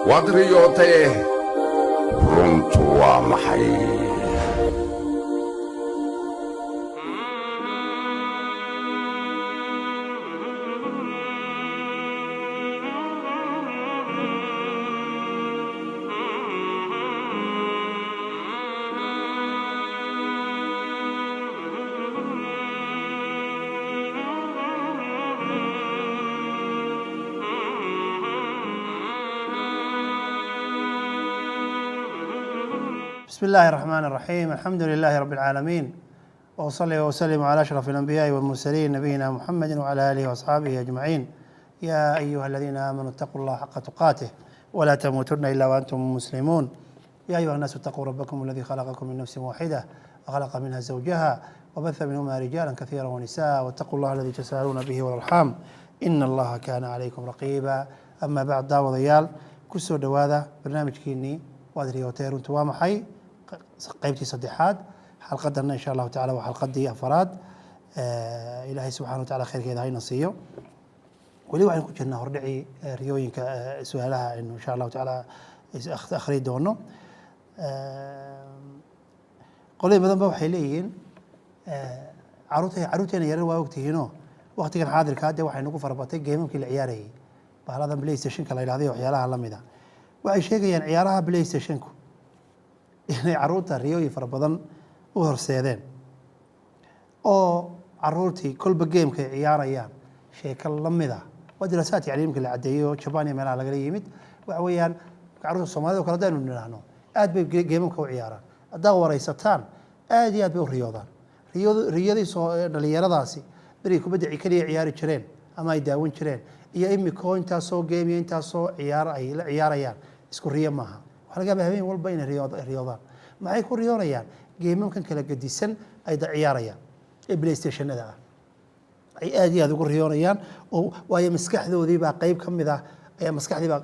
waad riyootay runtu waa maxay? بسم الله الرحمن الرحيم. الحمد لله رب العالمين، وأصلي وأسلم على أشرف الأنبياء والمرسلين نبينا محمد وعلى آله وأصحابه أجمعين. يا أيها الذين آمنوا اتقوا الله حق تقاته ولا تموتن إلا وأنتم مسلمون. يا أيها الناس اتقوا ربكم الذي خلقكم من نفس واحدة وخلق منها زوجها وبث منهما رجالا كثيرا ونساء، واتقوا الله الذي تساءلون به والأرحام إن الله كان عليكم رقيبا. أما بعد، daawadayaal ku soo dhowaada barnaamijkeenii waad riyootay runtu waa maxay qaybtii saddexaad. xalqadanna insha allahu tacala waa xalqadii afaraad. ilaahay subxana wa tacala khayrkeeda hayna siiyo. weli waxaynu ku jirnaa hordhicii riyooyinka su-aalaha aynu insha allahu tacaala akhri doono. qolay badan ba waxay leeyihiin caruurteena yarar waa ogtihiinoo waqtigan xaadirka hadde waxay nagu farabatay geemamkii la ciyaarayay, bahladan playstationka la yidhahday waxyaalaha la mida. waxay sheegayaan ciyaaraha playstationku inay caruurta riyooyin fara badan u horseedeen, oo caruurtii kolba geemka ay ciyaarayaan sheeko la mida. waa diraasaad yani imika la caddeeyey oo jabaan iyo meelaha lagala yimid. waxa weeyaan caruurta soomaalida oo kale hadaynu nidhaahno aad bay geemamka u ciyaaraan. haddaad waraysataan aad iyo aad bay u riyoodaan. riyadii dhalinyaradaasi berigii kubadda keliya ciyaari jireen ama ay daawan jireen iyo imikoo intaasoo geem iyo intaasoo ciyaar ay la ciyaarayaan isku riyo maaha. waxaa laga yaabaa habeen walba inay riyoodaan. maxay ku riyoonayaan? geemamkan kala gedisan ay ciyaarayaan ee playstationada ah ay aad iyo aad ugu riyoonayaan. oo waayo maskaxdoodii baa qayb ka mid ah ayaa maskaxdii baa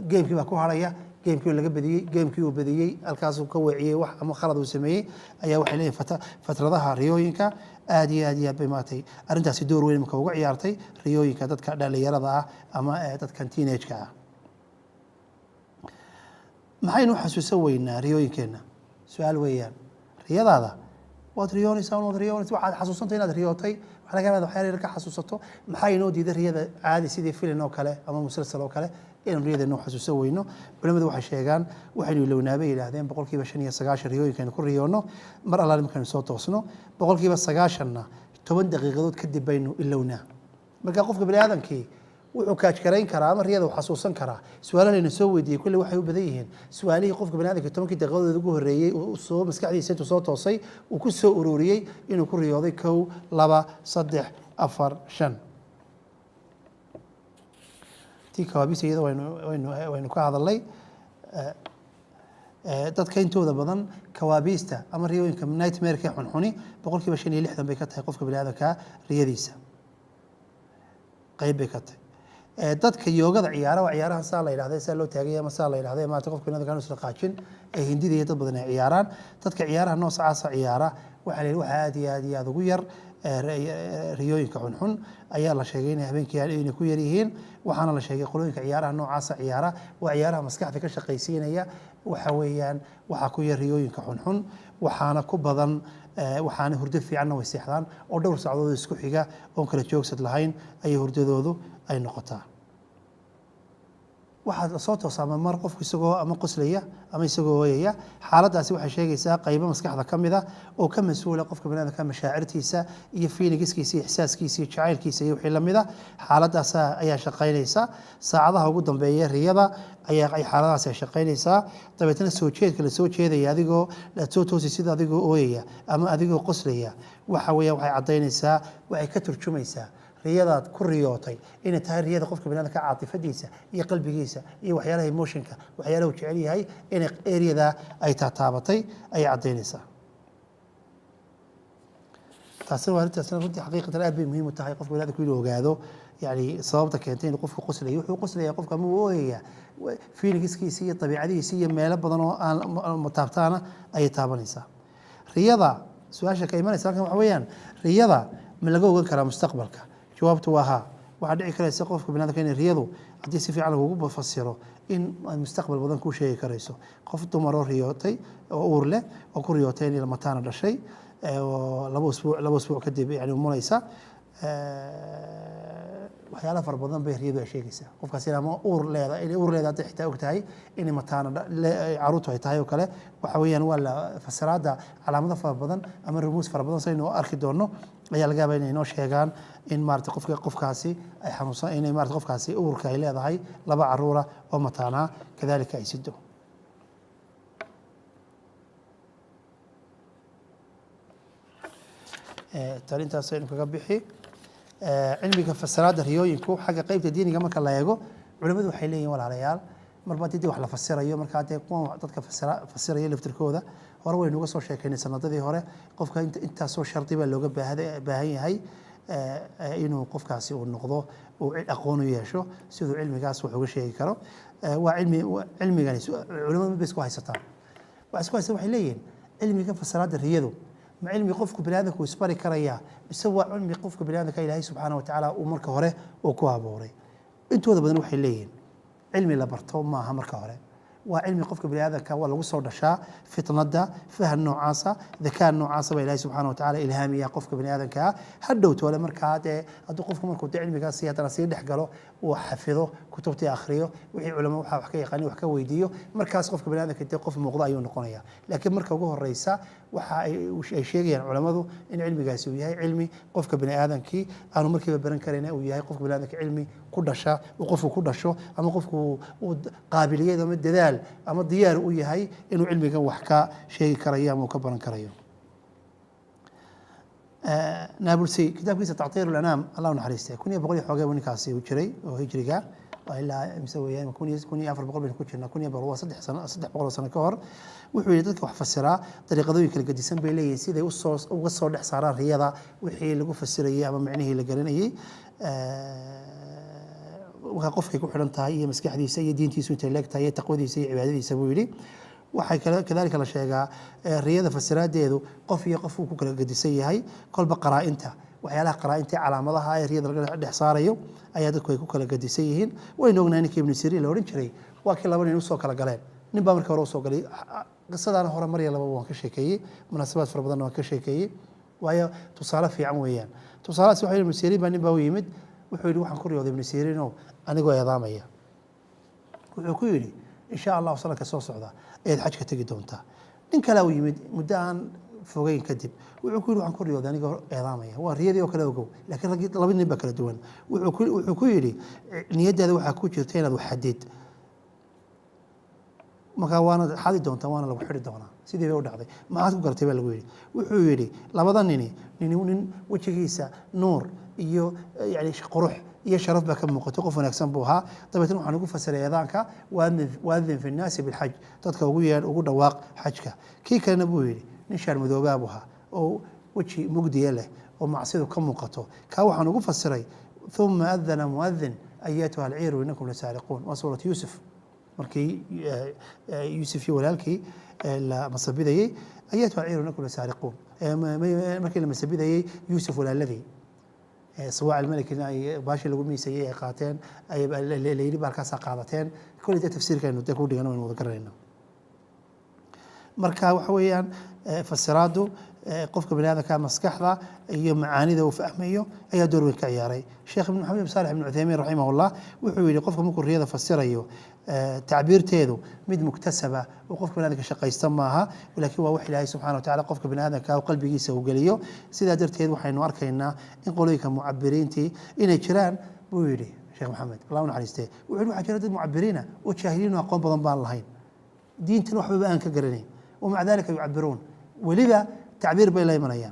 geemkii baa ku haraya. geemkii laga badiyey, geemkii uu badiyey, halkaasuu ka weeciyey wax ama khalad uu sameeyey ayaa waxay leeyihin fatradaha riyooyinka aad iyo aad bay maaragtay arrintaasi door weyn marka uga ciyaartay riyooyinka dadka dhalinyarada ah ama dadkan teenage-ka ah. maxaynu xasuusan weynaa riyooyinkeenna? su-aal weeyaan. riyadaada waad riyoonaysaa waxaad xasuusantay inaad riyootay. waxaa laga yaabaa waxyaala yar ka xasuusato. maxaa inoo diiday riyada caadi sidii filin oo kale ama musalsal oo kale inaan riyadeena xasuusan weyno? culimadu waxay sheegaan waxaynu ilownaabay yidhaahdeen 95% riyooyinkaynu ku riyoonno mar allaale markaynu soo toosno. 90%na 10 daqiiqadood kadib baynu ilownaa. marka qofka bani aadamkii wuxuu kaajkarayn karaa ama riyada uu xasuusan karaa. su-aalahayna soo weydiiyey kulli waxay u badan yihiin su-aalihii qofka bani aadamka 10 daqiiqadood ugu horreeyey soo maskaxdiisa intuu soo toosay uu ku soo ururiyey inuu ku riyooday 1 2 3 4 5. tii kawaabisa iyada waynu ka hadalnay. dadka intooda badan kawaabiista ama riyooyinka nightmare-ka xunxuni 65% bay ka tahay qofka bani aadamka riyadiisa. qayb bay ka tahay. dadka yoogada ciyaara waa ciyaaraha saa la yidhahday saa loo taagay ama saa la yidhahday maanta qofka bani aadamka isla qaajin ee hindida iyo dad badan ay ciyaaraan. dadka ciyaaraha noocaasa ciyaara waxaa la waxa aad iyo aad ugu yar riyooyinka xunxun ayaa la sheegay inay habeenkii inay ku yar yihiin. waxaana la sheegay qolooyinka ciyaaraha noocaasa ciyaara waa ciyaaraha maskaxda ka shaqaysiinaya. waxa weeyaan waxaa ku yar riyooyinka xunxun, waxaana ku badan waxaana hurdo fiicanna way seexdaan oo dhowr saacadood isku xiga oon kala joogsad lahayn ayay hurdadoodu ay noqotaa. waxaad la soo toosaa mar qofku isagoo ama qoslaya ama isagoo hooyaya. xaaladdaasi waxay sheegaysaa qaybo maskaxda ka mid ah oo ka mas-uula qofka bani aadamka mashaacirtiisa iyo feelingiskiisa iyo ixsaaskiisa iyo jacaylkiisa iyo wixii la mid ah. xaaladdaas ayaa shaqaynaysa saacadaha ugu dambeeya riyada ayaa xaaladahaas ay shaqaynaysaa. dabeetana soo jeedka la soo jeedaya adigoo la soo toosi sida adigoo ooyaya ama adigoo qoslaya waxa weeyaan waxay caddaynaysaa, waxay ka turjumaysaa riyadaad ku riyootay inay tahay riyada qofka bani aadamka caatifadiisa iyo qalbigiisa iyo waxyaalaha emotionka waxyaalaha uu jecel yahay inay ereyada ay taataabatay ayay caddaynaysaa. taasina runtii xaqiiqatan aad bay muhiim u tahay qofka bani aadamku inuu ogaado yani sababta keentay inuu qofku qoslayo. wuxuu qoslayaa qofka ama uu ooyaya feelingiskiisa iyo dabiicadiisa iyo meelo badan oo aan mataabtaana ayay taabanaysaa. riyada su-aasha ka imanaysa halkan waxa weeyaan riyada ma laga ogan karaa mustaqbalka? jawaabtu waa haa. waxaa dhici karaysa qofka bani aadamka inay riyadu haddii si fiican lagugu fasiro in ay mustaqbal badan kuu sheegi karayso qof dumaroo riyootay oo uur leh oo ku riyootay inay mataana dhashay oo laba usbuuc kadib yani umulaysa waxyaalaha fara badan bay riyadu ay sheegaysaa qofkaas ama uur leedahay inay uur leedahay hadday xitaa og tahay inay mataana caruurtu ay tahay oo kale waxa weeyaan waa la fasiraadda calaamado fara badan ama rumuus fara badan saynu arki doonno ayaa laga yaabaa inay inoo sheegaan in maarata qofkaasi ay xanuunsan inay maarata qofkaasi uurka ay leedahay laba caruura oo mataanaa kadalika ay sido talintaas aynu kaga bixi cilmiga fasiraadda riyooyinku xagga qaybta diiniga marka la eego culimmadu waxay leeyihin walaalayaal marba haddii wax la fasirayo marka haddee kuwan dadka fasiraya laftirkooda hore waynu uga soo sheekaynay sanadadii hore qofka intaasoo shardi baa looga baahan yahay inuu qofkaasi uu noqdo uu aqoon u yeesho siduu cilmigaas wax uga sheegi karo waa cilmigani culimmadu bay isku haysataan waxay leeyihin cilmiga fasiraadda riyadu ma cilmi qofku biniaadamku isbari karaya mise waa cilmi qofka biniaadamka ilaahay subxaana watacaala uu marka hore uu ku abuuray intooda badan waxay leeyihin cilmi la barto maaha marka hore waa cilmi qofka biniaadamka waa lagu soo dhashaa fitnada fahan noocaasa dakaan noocaasa baa ilaahay subxaana watacaala ilhaamiya qofka biniaadamkaa hadhow toole markaa dee hadduu qofku markuu dee cilmigaasi haddana sii dhex galo uu xafido kutubtii akhriyo wixii culamo waxaa wax ka yaqaani wax ka weydiiyo markaas qofka biniaadamka dee qof muuqda ayuu noqonaya laakiin marka ugu horeysa waxa ay sheegayaan culamadu in cilmigaasi uu yahay cilmi qofka biniaadamkii aanu markiiba baran karayna uu yahay qofka biniaadamka cilmi ku dhasha uu qofku ku dhasho ama qofku uu qaabiliyad ama dadaal ama diyaar u yahay inuu cilmigan wax ka sheegi karayo ama uu ka baran karayo naabulsi kitaabkiisa tactiir ulanaam allah u naxariistay 100 xoogay ninkaasi uu jiray oo hijriga ilaa imse weeyaan 1400 baynu ku jirnaa 300 sano ka hor wuxuu yidhi dadka wax fasiraa dariiqadooyin kala gedisan bay leeyihiin siday uga soo dhex saaraan riyada wixii lagu fasirayay ama macnihii la garanayay waxa qofkay ku xidhan tahay iyo maskaxdiisa iyo diintiisu intay leegtahay iyo taqwadiisa iyo cibaadadiisa buu yidhi waxay kadalika la sheegaa riyada fasiraadeedu qof iyo qof uu ku kala gedisan yahay kolba qaraa'inta waxyaalaha qaraa'inta calaamadaha ee riyada laga dhex saarayo ayaa dadku ay ku kala gedisan yihiin waynu ognahay ninkii ibnu siriin la odhan jiray waa kii laba nin usoo kala galeen nin baa markii hore usoo galay qisadaana hore mar iyo laba waan ka sheekeeyey munaasabaad fara badanna waan ka sheekeeyey waayo tusaale fiican weeyaan tusaalahaas waxa ibnu siriin baa nin baa u yimid wuxuu yidhi waxaan ku riyooday ibnu siriinow anigoo eedaamaya wuxuu ku yidhi insha allahu sanadka soo socda ayaad xajka tegi doontaa nin kale u yimid muddo aan fogeyn kadib wuxuu ku yidhi waxaan ku riyooday anigoo eedaamaya waa riyadii oo kale ogow laakiin laba nin baa kala duwan wuxuu ku yidhi niyaddaada waxaa ku jirta inaad wax xadid markaa waana xadi doontaa waana lagu xidhi doonaa sidii bay u dhacday maxaad ku garatay baa lagu yidhi wuxuu yidhi labada nin wejigiisa nuur iyo yani qurux iyo sharaf baa ka muuqato qof wanaagsan buu ahaa dabeetna waxaan ugu fasiray eedaanka waadin fi nnaasi bilxaj dadka ugu yeedh ugu dhawaaq xajka kii kalena buu yidhi nin shaar madoobaa buu ahaa oo weji mugdiya leh oo macsidu ka muuqato kaa waxaan ugu fasiray uma adana muadin ayatuha alciiru inakum lasaariquun waa suurat yuusuf markii yuusuf iyo walaalkii la masabidayey ayatuha alciiru inakum lasaariquun markii la masabidayey yuusuf walaaladii سواء الملك باشي لو ميسي قاتين اي ليلي باركاسا قادتين كل ده تفسير كانه تكون دغنا وين وذكرنا marka waxa weeyaan fasiraadu qofka bini'aadamka maskaxda iyo macaanida uu fahmayo ayaa door weyn ka ciyaaray sheekh ibn Muhammad Salih ibn Uthaymeen rahimahullah wuxuu yiri qofka markuu riyada fasirayo تعبيرteedu mid muktasaba oo qofka bini'aadamka shaqaysta maaha laakiin waa wax Ilaahay subhanahu wa ta'ala qofka bini'aadamka oo qalbigiisa uu galiyo sida darteed waxaynu arkaynaa in qolooyinka mu'abbiriintii inay jiraan buu yiri sheekh Muhammad Allah naxariistay wuxuu waxa jira dad mu'abbiriina oo jaahiliin aqoon badan baan lahayn diintan waxba aan ka garanayn ومع ذلك يعبرون ولذا تعبير بين لا يمنيان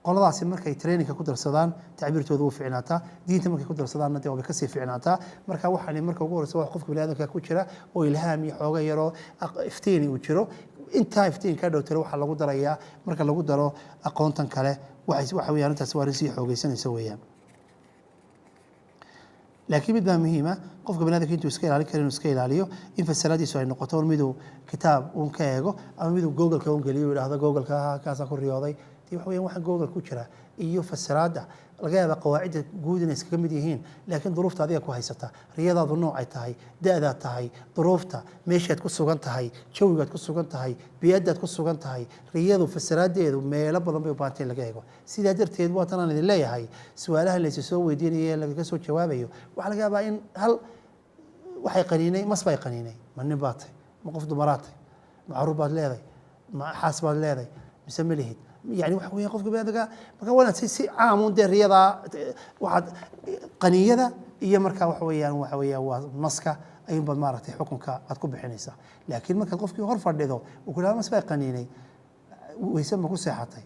qoladaasi markay training ku darsadaan تعبيرtoodu uu fiicnaata diinta markay ku darsadaan nadi oo ka sii fiicnaata marka waxaan marka ugu horeysa wax qofka bini'aadamka ku jira oo ilhaam iyo xooga yaro iftiin uu jiro inta iftiin ka dhowtay waxa lagu darayaa marka lagu daro aqoontan kale waxa weeyaan intaas waa si xoogaysanaysa weeyaan laakiin mid baa muhiima qofka bini'aadamka intuu iska ilaalin karo inuu iska ilaaliyo in fasalaadiisu ay noqoto miduu kitaab uun ka eego ama miduu google-ka uun geliyo yidhaahdo google-ka kaasa ku riyooday dee waxa weeyaan waxaan google ku jira iyo fasiraadda laga yaabaa qawaacidda guud inay iskaga mid yihiin laakiin duruufta adiga ku haysata riyadaadu noocay tahay da'daad tahay duruufta meeshaad ku sugan tahay jawigaad ku sugan tahay biyadaad ku sugan tahay riyadu fasiraaddeedu meelo badan bay u baahantay in laga eego sidaa darteed waa tanaan idin leeyahay su-aalaha laysi soo weydiinaya ee lagaga soo jawaabayo waxaa laga yaabaa in hal waxay qaniinay mas bay qaniinay ma nin baad tahay ma qof dumaraad tahay ma caruur baad leedahay ma xaas baad leedahay mise ma lihid يعني waxa weeyaan qofka bini'aadamka marka waa si caam u deeriyada waxaad qaniyada iyo marka waxa weeyaan waa maska ayun bad maaragtay xukunka aad ku bixinaysaa laakiin marka qofkii hor fadhido uu ku mas bay qaniinay waysan ma ku seexatay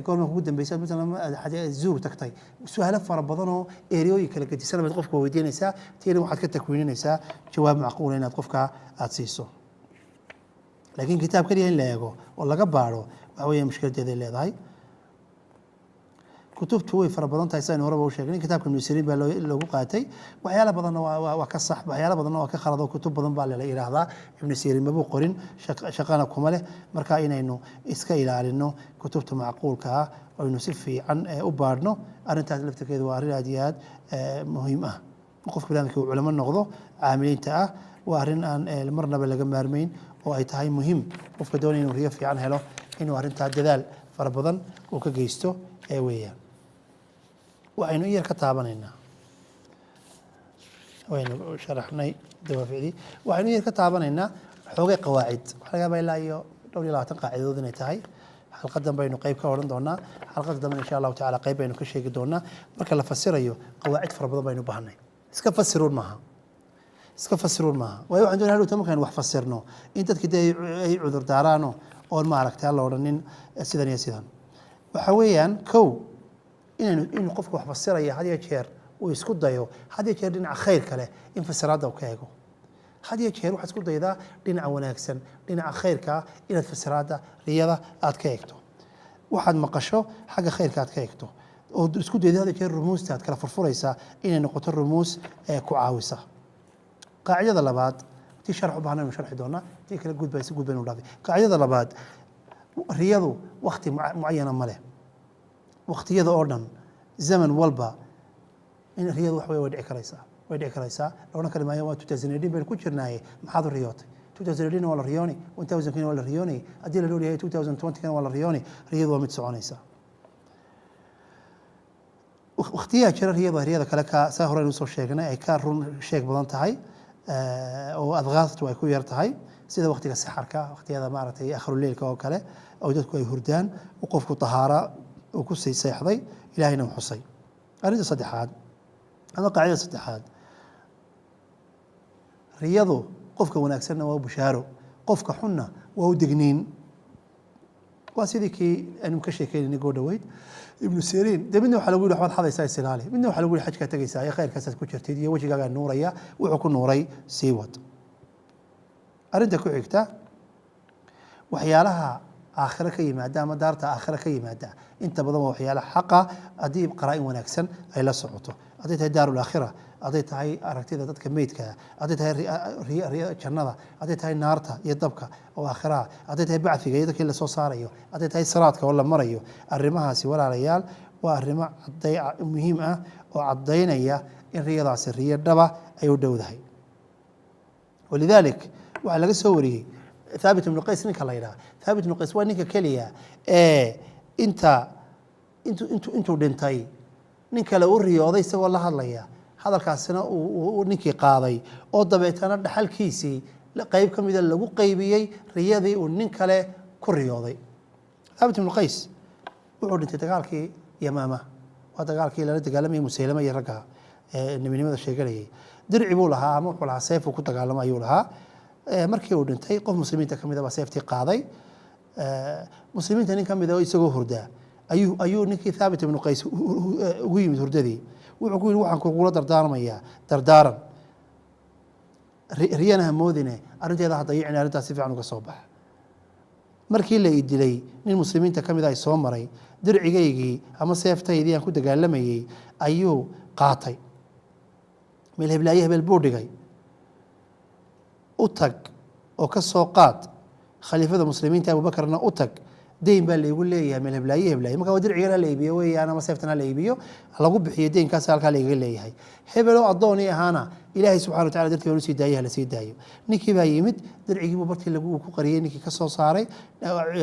goorma ugu dambeysay مثلا zuur tagtay su'aalo fara badan oo ereyooyin kala gedisan mid qofka weydiinaysaa tiina waxaad ka takwiinaysaa jawaab macquul inaad qofka aad siiso laakiin kitaab kaliya in la eego oo laga baaro waxa weeye mushkiladeeda leedahay kutubtu way fara badan tahay sidaan horeba u sheegnay kitaabka Ibn Sirin baa loogu qaatay waxyaalo badan waa ka sax waxyaalo badan waa ka khalad oo kutub badan baa la yiraahdaa Ibn Sirin ma buu qorin shaqana kuma leh marka inaynu iska ilaalino kutubta macquulka ah oo inuu si fiican u baarno arintaas lafteeda waa arrin aad iyo aad muhiim ah qofka bini'aadamka uu culimo noqdo caamiliinta ah waa arrin aan marnaba laga maarmayn oo ay tahay muhiim qofka doonaya inuu riyo fiican helo inuu arrintaa dadaal fara badan uu ka geysto weeyaan waxaynu yar ka taabanaynaa waynu sharaxnay dawaaficdii waxaynu yar ka taabanaynaa xoogay qawaacid waxa laga yaabaa ilaa iyo 20 qaacidadood inay tahay xalqadan baynu qayb ka oran doonaa xalqada dambe insha Allah taala qayb baynu ka sheegi doonaa marka la fasirayo qawaacid fara badan baynu baahnay iska fasiruun maaha waayo waxaan doonayaa inuu markaan wax fasirno in dadka ay cudur daaraano oo ma aragtay la oranin sidan iyo sidan waxa weeyaan kow in qofku wax fasiraya had iyo jeer uu isku dayo had iyo jeer dhinaca khayr kale in fasiraadda uu ka eego had iyo jeer waxaad isku daydaa dhinaca wanaagsan dhinaca khayrka inaad fasiraadda riyada aad ka eegto waxaad maqasho xagga khayrka aad ka eegto oo isku daydaa had iyo jeer rumuusta aad kala furfuraysaa inay noqoto rumuus ku caawisa qaacidada labaad tii sharx u baahnaynu sharxi doonaa tii kale gudbaysa gudbaynu dhaafay qaacidada labaad riyadu waqti muayana ma leh waqtiyada oo dhan zaman walba in riyadu wax way dhici karaysaa loona kale maayo waa 2018 baynu ku jirnaaye maxaad u riyootay 2018 waa la riyooni 1000 waa la riyooni haddii la leeyahay 2020 waa la riyooni riyadu waa mid soconaysa waqtiyaha jira riyada kale ka saa horeynu soo sheegnay ay ka run sheeg badan tahay oo adqaadtu ay ku yar tahay sida waqtiga saxarka waqtiyada maaragtay akhru leelka oo kale oo dadku ay hurdaan oo qofku tahaara uu ku seexday ilaahayna uu xusay arrinta saddexaad ama qaacida saddexaad riyadu qofka wanaagsanna waa bushaaro qofka xunna waa u digniin waa sidii kii aanu ka sheekeynay goo dhaweyd ibnu Sirin midna waxa lagu yiri waxaad xadaysaa islaali midna waxa lagu yiri xajka tagaysaa ay khayrkaas ku jirtid iyo wajigaaga nuuraya wuxuu ku nuuray sii wad arinta ku xigta waxyaalaha aakhira ka yimaada ama daarta aakhira ka yimaada inta badan waa waxyaalaha xaqa hadii qaraa'in wanaagsan ay la socoto hadii tahay daarul aakhira hadii tahay aragtida dadka meydka hadii tahay jannada hadii tahay naarta iyo dabka oo aakhira hadii tahay bacfiga iyo dadka la soo saarayo hadii tahay siraadka oo la marayo arrimahaasi walaalayaal waa arrimo muhiim ah oo cadeynaya in riyadaasi riyo dhaba ay u dhowdahay ولذلك waxa laga soo wariyay ثابت بن قيس ninka la yiraahdo ثابت بن قيس waa ninka kaliya intuu dhintay ninka la u riyooday isagoo la hadlaya hadalkaasina uu ninkii qaaday oo dabeetana dhaxalkiisii qayb ka mid ah lagu qaybiyay riyadii uu nin kale ku riyooday ثابت بن قيس wuxuu dhintay dagaalkii Yamaama waa dagaalkii la dagaalamay Musaylama iyo ragga nabinimada sheeganayay dirci buu lahaa ama wuxuu lahaa seef ku dagaalamay ayuu lahaa markii uu dhintay qof muslimiinta kamid ah seeftii qaaday muslimiinta nin kamid ah isagoo hurdaa ayuu ninkii Thabit ibn Qays ugu yimid hurdadii wuxuu ku yiri waxaan kugula dardaarmayaa dardaaran riyanaha moodine arinteeda hadda yicni arintaas si fiican uga soo bax markii la idilay nin muslimiinta kamid ah soo maray dircigaygii ama seeftaydii aan ku dagaalamayay ayuu qaatay meel hebel buu dhigay u tag oo ka soo qaad khaliifada muslimiinta Abu Bakarna u tag deyn baa laygu leeyahay meel heblaaye marka dircigan ha la iibiyo weeyaan ama seeftan ha la iibiyo lagu bixiyo deynkaas halkaa laygaga leeyahay hebel oo addooni ahaana ilaahay subxana watacala dartii baan usii daayay hala sii daayo ninkii baa yimid dircigii buu bartii lagu ku qariyey ninkii ka soo saaray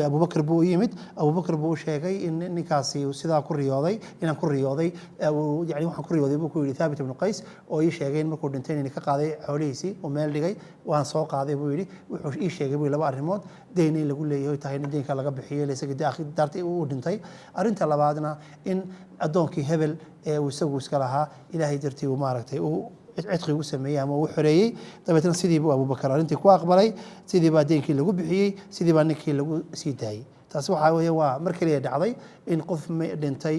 abubakar buu u yimid abubakar buu u sheegay in ninkaasi sidaa ku riyooday inaan ku riyooday yani waxaan ku riyooday buu ku yidhi thaabit ibnu qays oo ii sheegay in markuu dhintay inay ka qaaday xoolihiisii oo meel dhigay waan soo qaaday buu yidhi wuxuu ii sheegay buu laba arrimood deyn in lagu leeyahay tahay in deynka laga bixiyo isaga daartii uu dhintay arrinta labaadna in addoonkii hebel ee uu isagu iska lahaa ilaahay dartii uu maaragtay uu cidqi ugu sameeyey ama uu xoreeyey dabeetna sidii buu abubakar arrintii ku aqbalay sidii baa deenkii lagu bixiyey sidii baa ninkii lagu sii daayey taasi waxaa weeye waa mar keliya dhacday in qof dhintay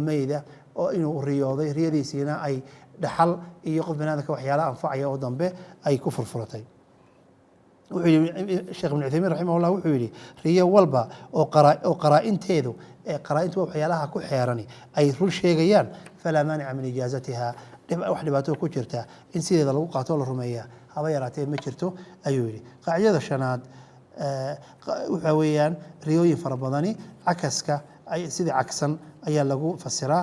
meyda oo inuu riyooday riyadiisiina ay dhaxal iyo qof banaadamka waxyaala anfacaya oo dambe ay ku furfuratay wuxuu yidhi sheekh ibnu cuthaymiin raximahullah wuxuu yidhi riyo walba oo qaraa-inteedu qaraa-intu waxyaalaha ku xeerani ay run sheegayaan falaa maanica min ijaazatiha wax dhibaato ku jirta in sideeda lagu qaato la rumeeya haba yaraatee ma jirto ayuu yidhi qaacidada shanaad waxa weeyaan riyooyin fara badani cakaska sidii cagsan ayaa lagu fasiraa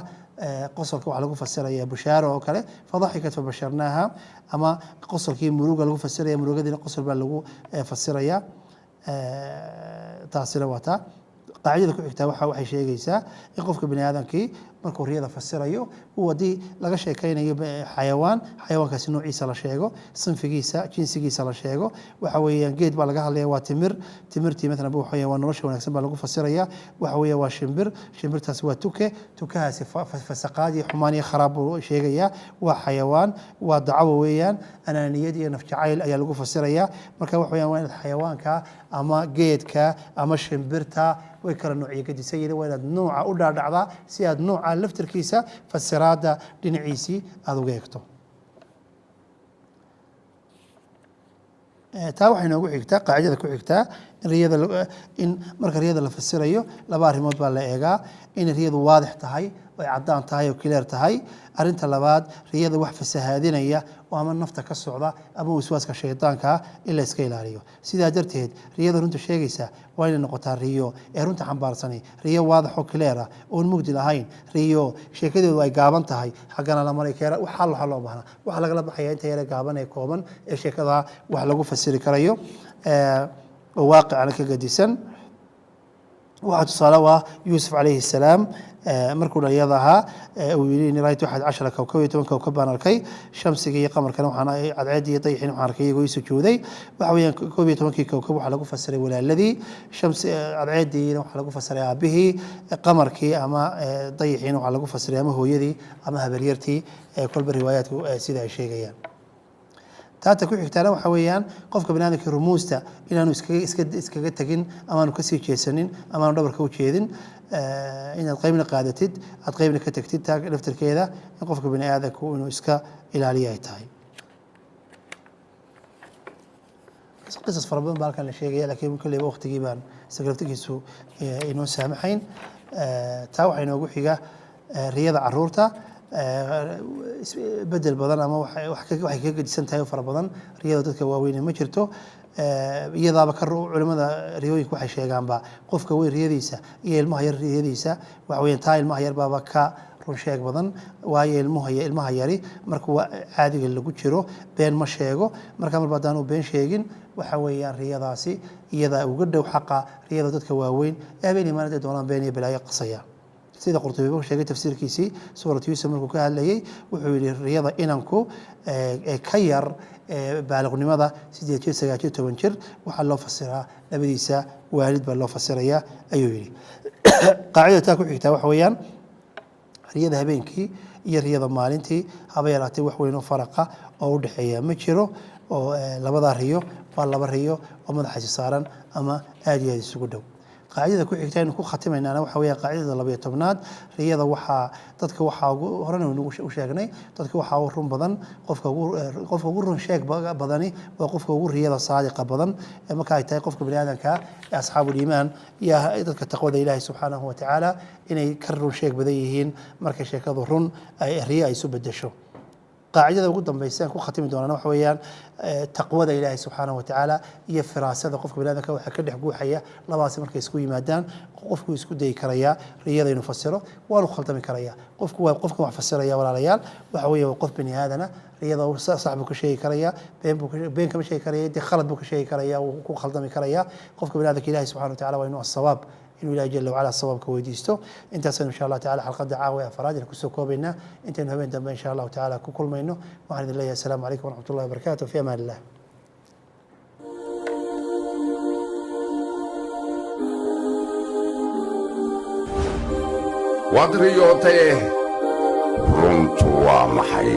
qosolka waxaa lagu fasiraya bushaaro oo kale fadaxikat fabasharnaaha ama qosolkii muruga lagu fasiraya murugadiina qosol baa lagu fasiraya taasina waa taa qaacidada ku xigtaa waxay sheegaysaa in qofka bani aadamkii markuu riyada fasirayo uu haddii laga sheekaynayo xayawaankaasi noociisa la sheego sinfigiisa jinsigiisa la sheego waxa weeyaan geed baa laga hadlaya waa timirtii maalan waxa weeyaan waa nolosha wanaagsan baa lagu fasiraya waxa weeyaan waa shimbirtaasi waa tukahaasi fasaqaad iyo xumaan iyo kharaab buu sheegayaa waa xayawaan waa dacawo weeyaan anaaniyad iyo nafjacayl ayaa lagu fasiraya marka waxa weeyaan waa inaad xayawaanka ama geedka ama shimbirta way kala noocyo gedisan yihiin waa inaad nooca u dhaadhacdaa si aad nooca laftirkiisa fasiraada dhinaciisii aada uga eegto taa waxay noogu xigtaa qaacidada ku xigtaa in marka riyada la fasirayo laba arrimood baa la eegaa inay riyadu waadix tahay oo ay caddaan tahay oo kileer tahay arrinta labaad riyada wax fasahaadinaya oo ama nafta ka socda ama waswaaska shaydaanka in la iska ilaaliyo sidaa darteed riyada runta sheegaysa waa inay noqotaa riyo ee runta xambaarsani riyo waadax oo kileera oon mugdi lahayn riyo sheekadeedu ay gaaban tahay xaggana la maray keera wax hal loo baahna waxa lagala baxaya inta yare gaaban ee kooban ee sheekada wax lagu fasiri karayo oo waaqicana ka gadisan waxaa tusaale u ah yuusuf calayhi salaam markuu dhalinyada ahaa uu yidhi inni raaytu 11 kowkab iyo 10 kowkab baan arkay shamsiga iyo qamarkana waxaan cadceed iyo dayaxin waxaan arkay iyagoo ii sujuuday waxa weeyaan 11 kowkab waxaa lagu fasiray walaaladii cadceediina waxaa lagu fasiray aabihii qamarkii ama dayaxiina waxaa lagu fasiray ama hooyadii ama habaryartii kolba riwaayaadku sida ay sheegayaan taata ku xigtaana waxa weeyaan qofka banaadamka rumuusta inaanu iskaga tagin amaanu kasii jeesanin amaanu dhabarka u jeedin inaad qaybna qaadatid aad qaybna ka tagtid taa laftirkeeda in qofka bani aadamku inuu iska ilaaliyo ay tahay qisas fara badan baa halkan la sheegaya laakiin kolleyba waqtigii baan isaga laftirkiisu inoo saamaxayn taa waxaa inoogu xiga riyada caruurta bedel badan ama waxay kaga gedisan tahay oo fara badan riyada dadka waaweyn ma jirto iyadaaba culimada riyooyinka waxay sheegaanba qofka weyn riyadiisa iyo ilmaha yar riyadiisa waxa weeyaan taa ilmaha yar baaba ka run sheeg badan waayo ilmaha yari markuu caadiga lagu jiro been ma sheego marka marba haddaanu been sheegin waxa weeyaan riyadaasi iyada uga dhow xaqa riyada dadka waaweyn ee habeenii maalinta doonaan been iyo balaayo qasaya sida qurtubi uu sheegay tafsiirkiisii suurat yuusuf markuu ka hadlayay wuxuu yidhi riyada inanku ka yar baaliqnimada 8 jir 9 jir 10 jir waxaa loo fasiraa labadiisa waalid baa loo fasiraya ayuu yidhi qaacidada taa ku xigtaa waxa weeyaan riyada habeenkii iyo riyada maalintii haba yaraatee wax weyn oo faraqa oo u dhexeeya ma jiro oo labada riyo waa laba riyo oo madaxaysi saaran ama aad iyo aad isugu dhow qaacidada ku xigta inuu ku khatimaynaana waxa weeyaan qaacidada 12aad riyada waxaa dadka waxaa horena nagu u sheegnay dadka waxaa u run badan qofka ugu run sheeg badani waa qofka ugu riyada saadiqa badan marka ay tahay qofka bani aadamka ee asxaabul iimaan iyo dadka taqwada ilaahay subxaanahu wa tacaala inay ka run sheeg badan yihiin marka sheekadu run ay riyo ay isu bedesho قاعدة قدام بيسان كو ختم دونا وحويان تقوى إلهي سبحانه وتعالى هي فراسة قفك بلادك وحكد حقوق حياة لباس مركز يسكوي مادان قفك يسكو دي كريا رياضة ينفسره ولو خلط من كريا قفك وحفسر يا ولا ريال وحويه وقف بني هذانا رياضة صاحبك شيء كريا بينكم شيء كريا دي خلط بك شيء كريا وخلط من كريا قفك بلادك إلهي سبحانه وتعالى وإنه الصواب إنه إلهي جل وعلا الصواب كويديستو أنت سن إن شاء الله تعالى حلقة دعاوى أفراد كسو كوبينا أنت نهبين دم إن شاء الله تعالى كل ما إنه وعند الله السلام عليكم ورحمة الله وبركاته في أمان الله. wadriyootee runtu waa maxay